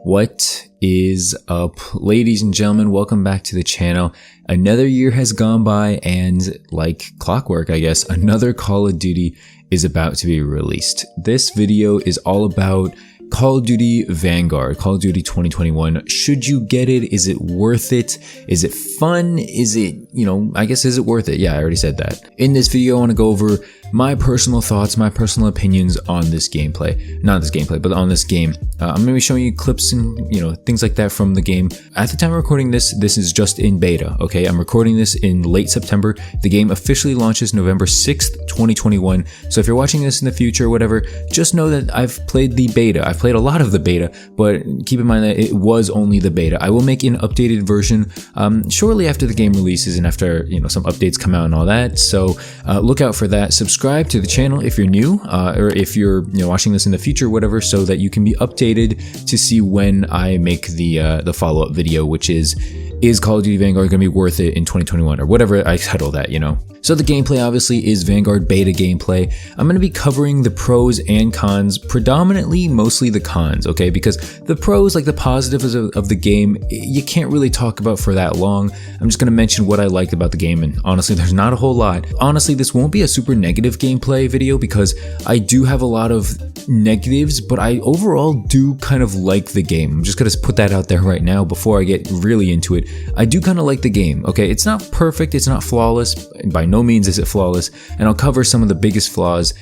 What is up, ladies and gentlemen? Welcome back to the channel. Another year has gone by, and like clockwork, I guess, another Call of Duty is about to be released. This video is all about Call of Duty Vanguard, Call of Duty 2021. Should you get it? Is it worth it? Is it fun? Is it, I guess, is it worth it? Yeah, I already said that. In this video, I want to go over my personal thoughts, my personal opinions on this gameplay. Not this gameplay, but on this game. I'm going to be showing you clips and, things like that from the game. At the time of recording this is just in beta, okay? I'm recording this in late September. The game officially launches November 6th, 2021. So if you're watching this in the future or whatever, just know that I've played the beta. I've played a lot of the beta, but keep in mind that it was only the beta. I will make an updated version shortly after the game releases and after, some updates come out and all that. So look out for that. Subscribe to the channel if you're new, or if you're watching this in the future, whatever, so that you can be updated to see when I make the follow-up video, which is Call of Duty Vanguard going to be worth it in 2021 or whatever I title that, So the gameplay obviously is Vanguard beta gameplay. I'm going to be covering the pros and cons, predominantly mostly the cons, okay? Because the pros, like the positives of the game, you can't really talk about for that long. I'm just going to mention what I liked about the game, and honestly, there's not a whole lot. Honestly, this won't be a super negative gameplay video because I do have a lot of negatives, but I overall do kind of like the game. I'm just going to put that out there right now before I get really into it. I do kind of like the game, okay? It's not perfect, it's not flawless, by no means is it flawless, and I'll cover some of the biggest flaws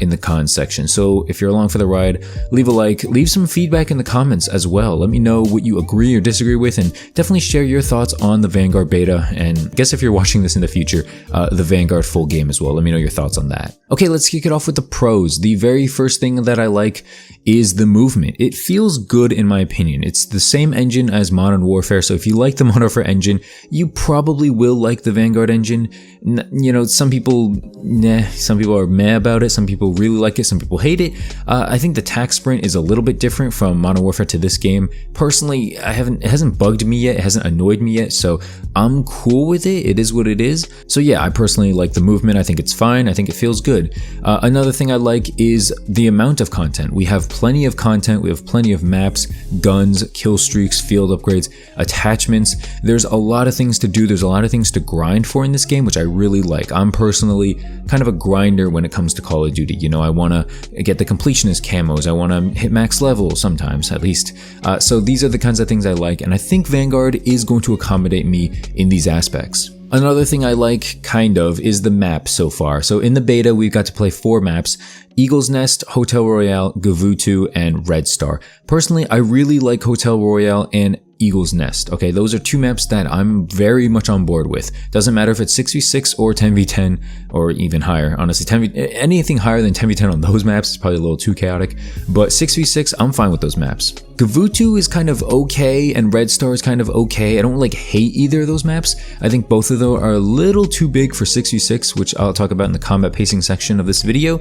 in the cons section. So if you're along for the ride, leave a like, leave some feedback in the comments as well. Let me know what you agree or disagree with, and definitely share your thoughts on the Vanguard beta, and I guess if you're watching this in the future, the Vanguard full game as well. Let me know your thoughts on that. Okay, let's kick it off with the pros. The very first thing that I like is the movement. It feels good in my opinion. It's the same engine as Modern Warfare, so if you like the Modern Warfare engine, you probably will like the Vanguard engine. Some people are meh about it, some people really like it, some people hate it. I think the tac sprint is a little bit different from Modern Warfare to this game. Personally, it hasn't bugged me yet, it hasn't annoyed me yet, so I'm cool with it. It is what it is. So yeah, I personally like the movement. I think it's fine. I think it feels good. Another thing I like is the amount of content. We have plenty of content. We have plenty of maps, guns, kill streaks, field upgrades, attachments. There's a lot of things to do. There's a lot of things to grind for in this game, which I really like. I'm personally kind of a grinder when it comes to Call of Duty. I want to get the completionist camos. I want to hit max level sometimes, at least. So these are the kinds of things I like, and I think Vanguard is going to accommodate me in these aspects. Another thing I like, kind of, is the map so far. So in the beta, we've got to play 4 maps: Eagle's Nest, Hotel Royale, Gavutu, and Red Star. Personally, I really like Hotel Royale and Eagle's Nest. Okay, those are 2 maps that I'm very much on board with. Doesn't matter if it's 6v6 or 10v10 or even higher. Honestly, anything higher than 10v10 on those maps is probably a little too chaotic, but 6v6, I'm fine with those maps. Gavutu is kind of okay, and Red Star is kind of okay. I don't hate either of those maps. I think both of them are a little too big for 6v6, which I'll talk about in the combat pacing section of this video,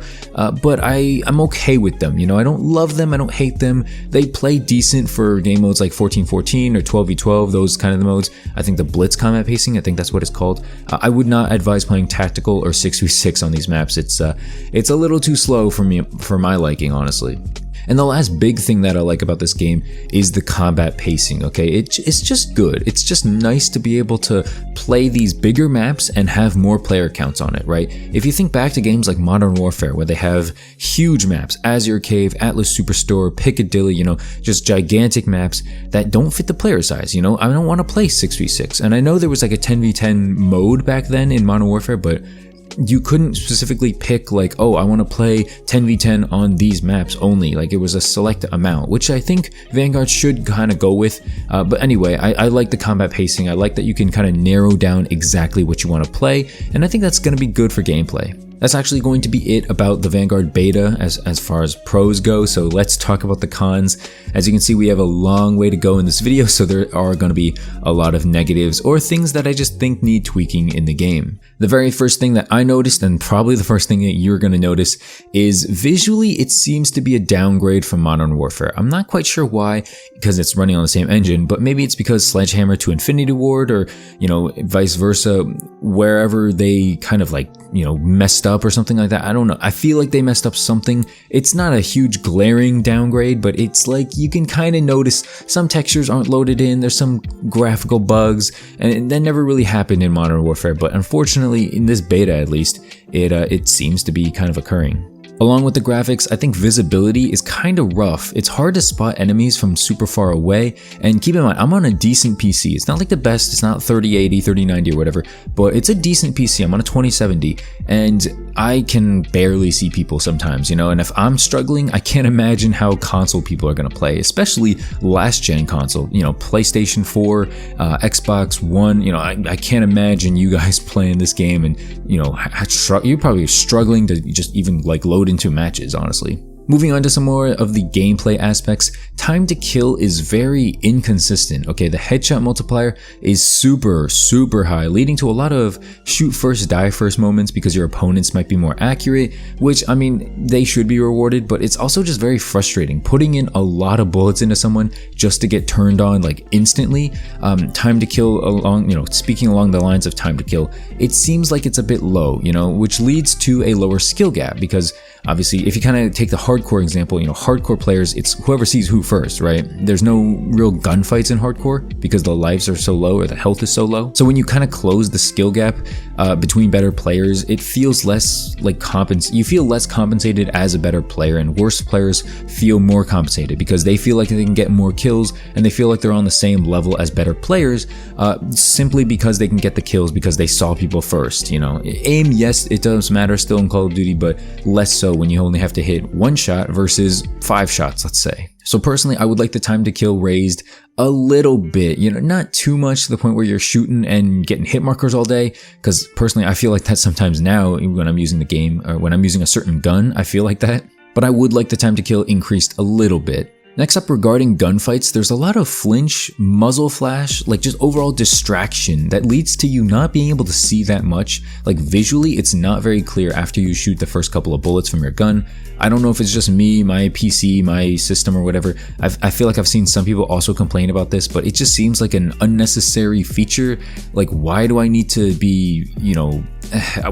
but I'm okay with them. I don't love them, I don't hate them. They play decent for game modes like 14-14 or 12v12, those kind of modes. I think the Blitz combat pacing, I think that's what it's called. I would not advise playing tactical or 6v6 on these maps. It's a little too slow for me, for my liking, honestly. And the last big thing that I like about this game is the combat pacing, okay? It's just good. It's just nice to be able to play these bigger maps and have more player counts on it, right? If you think back to games like Modern Warfare, where they have huge maps, Azure Cave, Atlas Superstore, Piccadilly, just gigantic maps that don't fit the player size, I don't want to play 6v6. And I know there was like a 10v10 mode back then in Modern Warfare, but you couldn't specifically pick oh, I want to play 10v10 on these maps only. It was a select amount, which I think Vanguard should kind of go with. But anyway, I like the combat pacing. I like that you can kind of narrow down exactly what you want to play, and I think that's going to be good for gameplay. That's actually going to be it about the Vanguard beta as far as pros go, so let's talk about the cons. As you can see, we have a long way to go in this video, so there are going to be a lot of negatives or things that I just think need tweaking in the game. The very first thing that I noticed, and probably the first thing that you're going to notice, is visually it seems to be a downgrade from Modern Warfare. I'm not quite sure why, because it's running on the same engine, but maybe it's because Sledgehammer to Infinity Ward, or vice versa, wherever they kind of messed up or something like that. I don't know. I feel like they messed up something. It's not a huge glaring downgrade, but it's like you can kind of notice some textures aren't loaded in. There's some graphical bugs, and that never really happened in Modern Warfare. But unfortunately, in this beta at least, it seems to be kind of occurring. Along with the graphics, I think visibility is kind of rough. It's hard to spot enemies from super far away, and keep in mind, I'm on a decent PC. It's not like the best, it's not 3080, 3090 or whatever, but it's a decent PC. I'm on a 2070, and I can barely see people sometimes, and if I'm struggling, I can't imagine how console people are going to play, especially last gen console, PlayStation 4, Xbox One, I can't imagine you guys playing this game and, you're probably struggling to just even like load into matches, honestly. Moving on to some more of the gameplay aspects, time to kill is very inconsistent. Okay, the headshot multiplier is super high, leading to a lot of shoot first, die first moments because your opponents might be more accurate, which, I mean, they should be rewarded, but it's also just very frustrating. Putting in a lot of bullets into someone just to get turned on like instantly. Time to kill speaking along the lines of time to kill, it seems like it's a bit low, which leads to a lower skill gap because obviously, if you kind of take the hardcore example, hardcore players, it's whoever sees who first, right? There's no real gunfights in hardcore because the lives are so low or the health is so low. So when you kind of close the skill gap between better players, it feels less like you feel less compensated as a better player, and worse players feel more compensated because they feel like they can get more kills and they feel like they're on the same level as better players simply because they can get the kills because they saw people first. Aim, yes, it does matter still in Call of Duty, but less so when you only have to hit one shot versus 5 shots, let's say. So personally, I would like the time to kill raised a little bit, not too much to the point where you're shooting and getting hit markers all day, because personally, I feel like that sometimes now when I'm using the game or when I'm using a certain gun, I feel like that. But I would like the time to kill increased a little bit. Next up, regarding gunfights, there's a lot of flinch, muzzle flash, like just overall distraction that leads to you not being able to see that much. Like visually, it's not very clear after you shoot the first couple of bullets from your gun. I don't know if it's just me, my PC, my system or whatever. I feel like I've seen some people also complain about this, but it just seems like an unnecessary feature. Like, why do I need to be,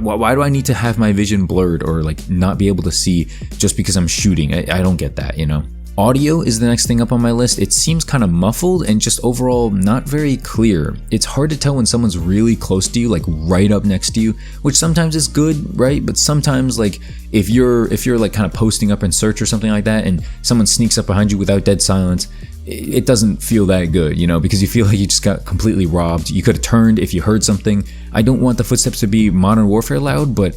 why do I need to have my vision blurred or like not be able to see just because I'm shooting? I don't get that, Audio is the next thing up on my list. It seems kind of muffled and just overall not very clear. It's hard to tell when someone's really close to you, like right up next to you, which sometimes is good, right? But sometimes like if you're like kind of posting up in search or something like that and someone sneaks up behind you without dead silence, it doesn't feel that good, because you feel like you just got completely robbed. You could have turned if you heard something. I don't want the footsteps to be Modern Warfare loud, but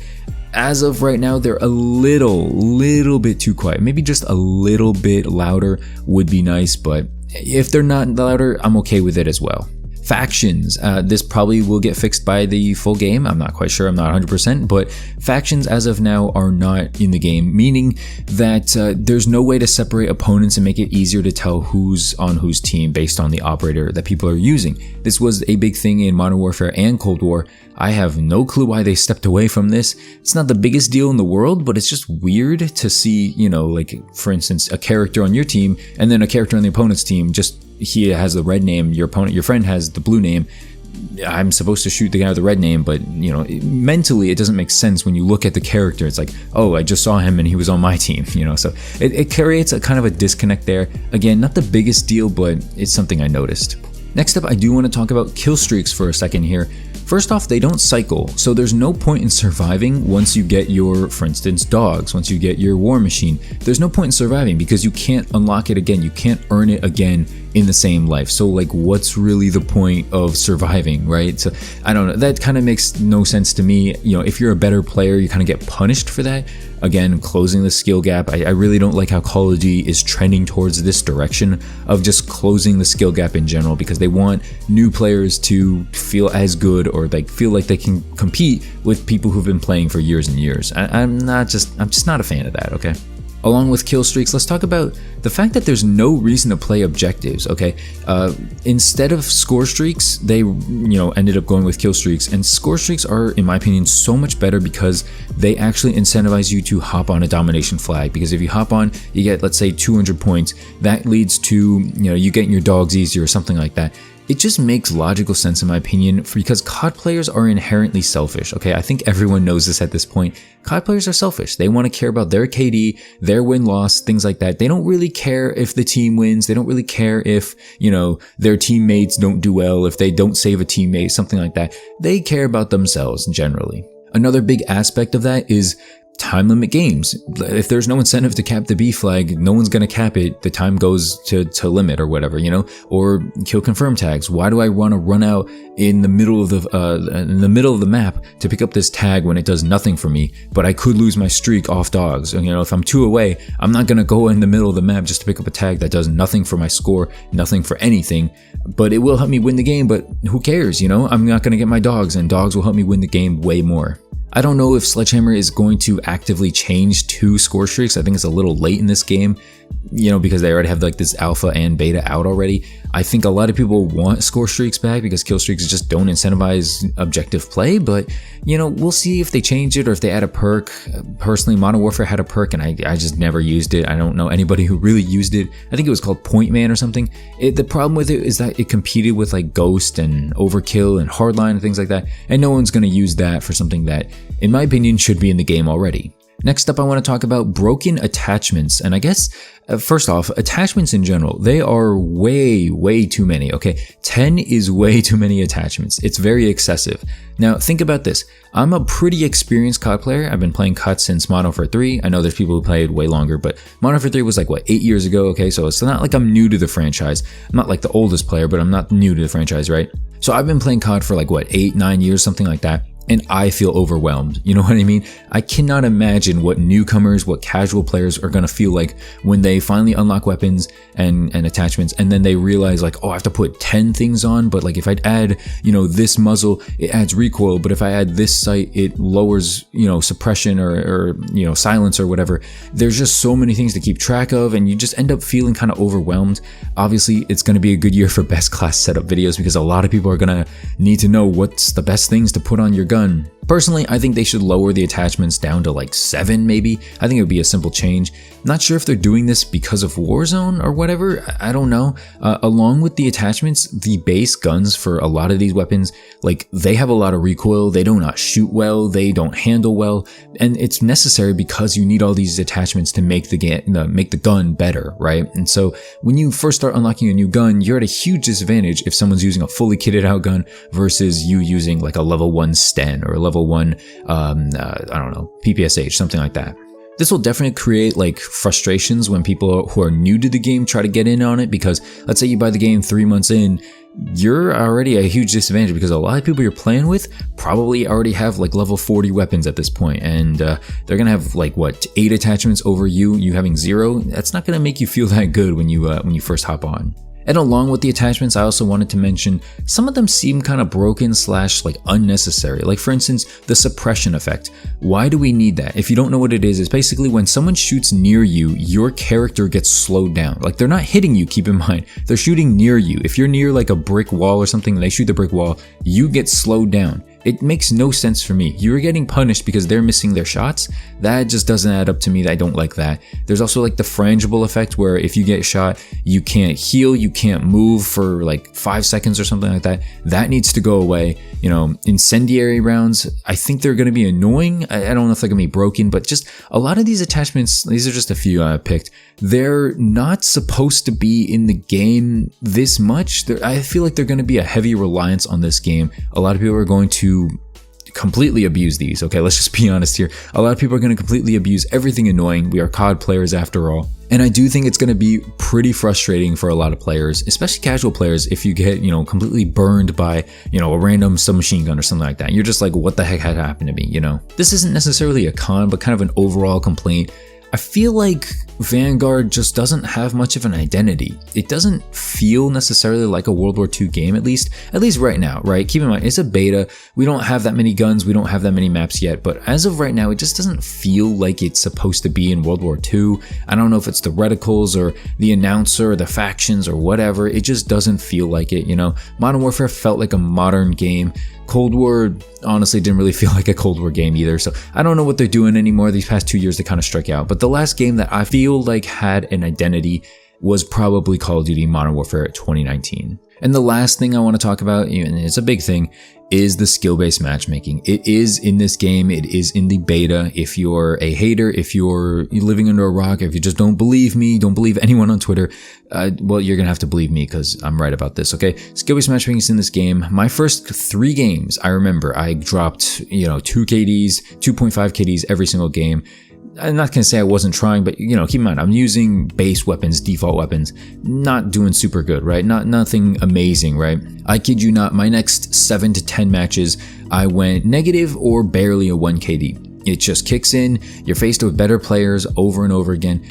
as of right now, they're a little bit too quiet. Maybe just a little bit louder would be nice, but if they're not louder, I'm okay with it as well. Factions, this probably will get fixed by the full game. I'm not quite sure, I'm not 100%, but factions as of now are not in the game, meaning that there's no way to separate opponents and make it easier to tell who's on whose team based on the operator that people are using. This was a big thing in Modern Warfare and Cold War. I have no clue why they stepped away from this. It's not the biggest deal in the world, but it's just weird to see, like for instance, a character on your team and then a character on the opponent's team, just he has the red name, your friend has the blue name. I'm supposed to shoot the guy with the red name, but mentally it doesn't make sense when you look at the character. It's like, oh, I just saw him and he was on my team, so it creates a kind of a disconnect there. Again, not the biggest deal, but it's something I noticed. Next up, I do want to talk about kill streaks for a second here. First off, they don't cycle, so there's no point in surviving once you get your, for instance, dogs, once you get your war machine. There's no point in surviving because you can't unlock it again, you can't earn it again in the same life. So like, what's really the point of surviving, right? So I don't know, that kind of makes no sense to me. If you're a better player, you kind of get punished for that. Again, closing the skill gap. I really don't like how Call of Duty is trending towards this direction of just closing the skill gap in general, because they want new players to feel as good or like feel like they can compete with people who've been playing for years and years. I'm just not a fan of that, okay? Along with kill streaks, let's talk about the fact that there's no reason to play objectives, okay? Instead of score streaks, they ended up going with kill streaks, and score streaks are, in my opinion, so much better because they actually incentivize you to hop on a domination flag, because if you hop on, you get, let's say, 200 points. That leads to, you getting your dogs easier or something like that. It just makes logical sense in my opinion because COD players are inherently selfish, okay? I think everyone knows this at this point. COD players are selfish. They want to care about their KD, their win-loss, things like that. They don't really care if the team wins. They don't really care if, their teammates don't do well, if they don't save a teammate, something like that. They care about themselves generally. Another big aspect of that is time limit games. If there's no incentive to cap the B flag, no one's going to cap it. The time goes to limit or whatever, or kill confirm tags. Why do I want to run out in the middle of the map to pick up this tag when it does nothing for me, but I could lose my streak off dogs? If I'm 2 away, I'm not going to go in the middle of the map just to pick up a tag that does nothing for my score, nothing for anything, but it will help me win the game. But who cares? I'm not going to get my dogs, and dogs will help me win the game way more. I don't know if Sledgehammer is going to actively change to score streaks. I think it's a little late in this game, because they already have like this alpha and beta out already. I think a lot of people want score streaks back because kill streaks just don't incentivize objective play, but we'll see if they change it or if they add a perk. Personally, Modern Warfare had a perk and I just never used it. I don't know anybody who really used it. I think it was called Point Man or something. The problem with it is that it competed with like Ghost and Overkill and Hardline and things like that, and no one's going to use that for something that, in my opinion, should be in the game already. Next up, I want to talk about broken attachments. And I guess, first off, attachments in general, they are way too many, okay? 10 is way too many attachments. It's very excessive. Now, think about this. I'm a pretty experienced COD player. I've been playing COD since Modern Warfare 3. I know there's people who played way longer, but Modern Warfare 3 was like, 8 years ago, okay? So it's not like I'm new to the franchise. I'm not like the oldest player, but I'm not new to the franchise, right? So I've been playing COD for 8, 9 years, something like that. And I feel overwhelmed. You know what I mean? I cannot imagine what newcomers, what casual players are going to feel like when they finally unlock weapons and attachments, and then they realize I have to put 10 things on, but if I add, this muzzle, it adds recoil, but if I add this sight, it lowers, suppression or silence or whatever. There's just so many things to keep track of, and you just end up feeling kind of overwhelmed. Obviously, it's going to be a good year for best class setup videos because a lot of people are going to need to know what's the best things to put on your gun. Personally, I think they should lower the attachments down to 7 maybe. I think it would be a simple change. Not sure if they're doing this because of Warzone or whatever. I don't know. Along with the attachments, the base guns for a lot of these weapons, they have a lot of recoil. They do not shoot well. They don't handle well. And it's necessary because you need all these attachments to make the gun better, right? And so when you first start unlocking a new gun, you're at a huge disadvantage if someone's using a fully kitted out gun versus you using a level 1 Sten or a level 1, PPSH, something like that. This will definitely create frustrations when people who are new to the game try to get in on it, because let's say you buy the game 3 months in, you're already at a huge disadvantage because a lot of people you're playing with probably already have level 40 weapons at this point, and they're gonna have 8 attachments over you having 0. That's not gonna make you feel that good when you first hop on. And along with the attachments, I also wanted to mention some of them seem kind of broken / unnecessary. For instance, the suppression effect. Why do we need that? If you don't know what it is, it's basically when someone shoots near you, your character gets slowed down. They're not hitting you, keep in mind. They're shooting near you. If you're near a brick wall or something and they shoot the brick wall, you get slowed down. It makes no sense for me. You're getting punished because they're missing their shots. That just doesn't add up to me. I don't like that. There's also the frangible effect where if you get shot, you can't heal, you can't move for 5 seconds or something like that. That needs to go away. Incendiary rounds, I think they're going to be annoying. I don't know if they're going to be broken, but just a lot of these attachments, these are just a few I picked. They're not supposed to be in the game this much. I feel like they're going to be a heavy reliance on this game. A lot of people are going to completely abuse these. Okay, let's just be honest here. A lot of people are going to completely abuse everything annoying. We are COD players after all. And I do think it's going to be pretty frustrating for a lot of players, especially casual players, if you get, completely burned by, a random submachine gun or something like that. You're just what the heck had happened to me, This isn't necessarily a con, but kind of an overall complaint. I feel like Vanguard just doesn't have much of an identity. It doesn't feel necessarily like a World War II game, at least right now, right? Keep in mind, it's a beta. We don't have that many guns. We don't have that many maps yet. But as of right now, it just doesn't feel like it's supposed to be in World War II. I don't know if it's the reticles or the announcer or the factions or whatever. It just doesn't feel like it, Modern Warfare felt like a modern game. Cold War honestly didn't really feel like a Cold War game either, so I don't know what they're doing anymore. These past 2 years they kind of struck out, but the last game that I feel like had an identity was probably Call of Duty Modern Warfare 2019. And the last thing I want to talk about, and it's a big thing, is the skill-based matchmaking. It is in this game. It is in the beta. If you're a hater, if you're living under a rock, if you just don't believe me, don't believe anyone on Twitter, well, you're gonna have to believe me because I'm right about this, okay? Skill-based matchmaking is in this game. My first 3 games, I remember I dropped, 2 KDs, 2.5 KDs every single game. I'm not going to say I wasn't trying, but keep in mind, I'm using base weapons, default weapons, not doing super good, right? Nothing amazing, right? I kid you not, my next 7 to 10 matches, I went negative or barely a 1 KD. It just kicks in, you're faced with better players over and over again.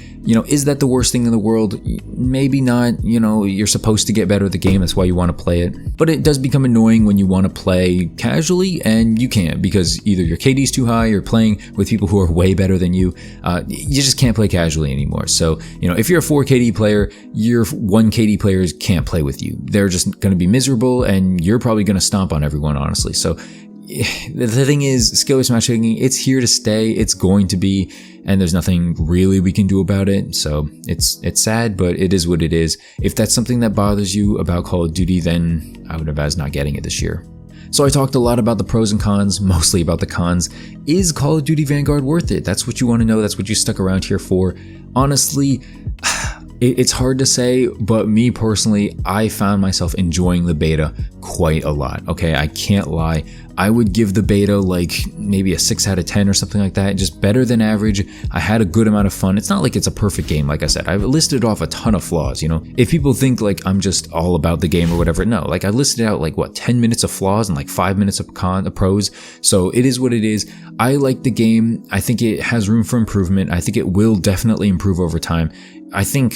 Is that the worst thing in the world? Maybe not. You're supposed to get better at the game, that's why you want to play it. But it does become annoying when you want to play casually and you can't, because either your KD's too high, you're playing with people who are way better than you. You just can't play casually anymore. So, if you're a 4 KD player, your 1 KD players can't play with you. They're just going to be miserable and you're probably going to stomp on everyone, honestly. So, the thing is, skill-based matchmaking, it's here to stay, it's going to be, and there's nothing really we can do about it. So it's sad, but it is what it is. If that's something that bothers you about Call of Duty, then I would advise not getting it this year. So I talked a lot about the pros and cons, mostly about the cons. Is Call of Duty Vanguard worth it? That's what you want to know, that's what you stuck around here for. Honestly, it's hard to say, but me personally, I found myself enjoying the beta quite a lot. Okay, I can't lie. I would give the beta like maybe a 6 out of 10 or something like that, just better than average. I had a good amount of fun. It's not like it's a perfect game, like I said. I've listed off a ton of flaws, If people think like I'm just all about the game or whatever, no. Like I listed out like 10 minutes of flaws and like 5 minutes of pros. So it is what it is. I like the game. I think it has room for improvement. I think it will definitely improve over time. I think,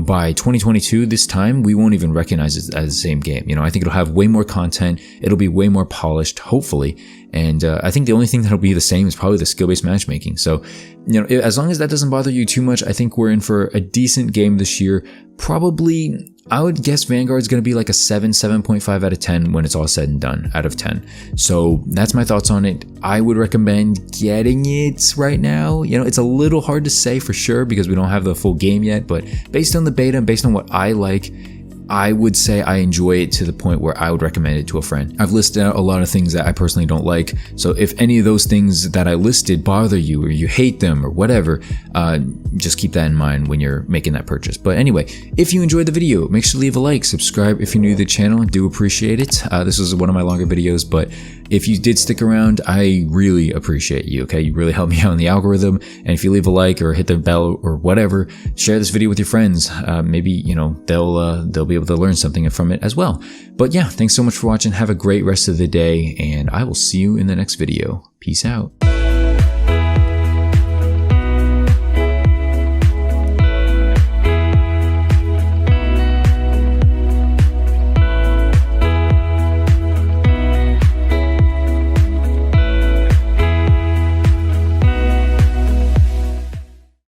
by 2022, this time, we won't even recognize it as the same game. I think it'll have way more content. It'll be way more polished, hopefully. And I think the only thing that'll be the same is probably the skill-based matchmaking. So, as long as that doesn't bother you too much, I think we're in for a decent game this year. Probably, I would guess Vanguard's going to be like a 7.5 out of 10 when it's all said and done, out of 10. So that's my thoughts on it. I would recommend getting it right now. It's a little hard to say for sure because we don't have the full game yet, but based on the beta and based on what I like, I would say I enjoy it to the point where I would recommend it to a friend. I've listed out a lot of things that I personally don't like, so if any of those things that I listed bother you or you hate them or whatever, just keep that in mind when you're making that purchase. But anyway, if you enjoyed the video, make sure to leave a like, subscribe if you're new to the channel. I do appreciate it. This was one of my longer videos, but if you did stick around, I really appreciate you, okay? You really help me out in the algorithm, and if you leave a like or hit the bell or whatever, share this video with your friends. Maybe, they'll be able to learn something from it as well. But yeah, thanks so much for watching. Have a great rest of the day, and I will see you in the next video. Peace out.